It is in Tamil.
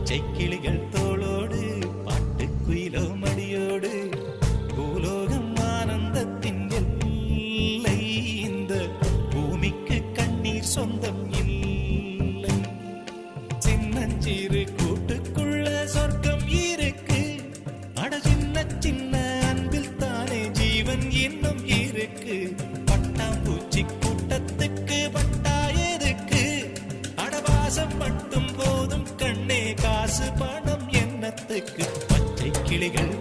பச்சை கிளிகள் தோளோடு பாட்டுக்குயிலோ மடியோடு பூலோகம் ஆனந்தத்தின் எல்லை இந்த பூமிக்கு கண்ணீர் சொந்தம் இல்லை சின்னஞ்சிறு கூட்டுக்குள்ள சொர்க்கம் இருக்கு அட சின்ன சின்ன அன்பில் தானே ஜீவன் இன்னும் இருக்கு பட்டாம்பூச்சி கூட்டத்துக்கு பட்டா எதுக்கு அடவாசம் மட்டும் போதும் கண்ணே காசு பணம் என்னத்துக்கு பச்சை கிளிகள்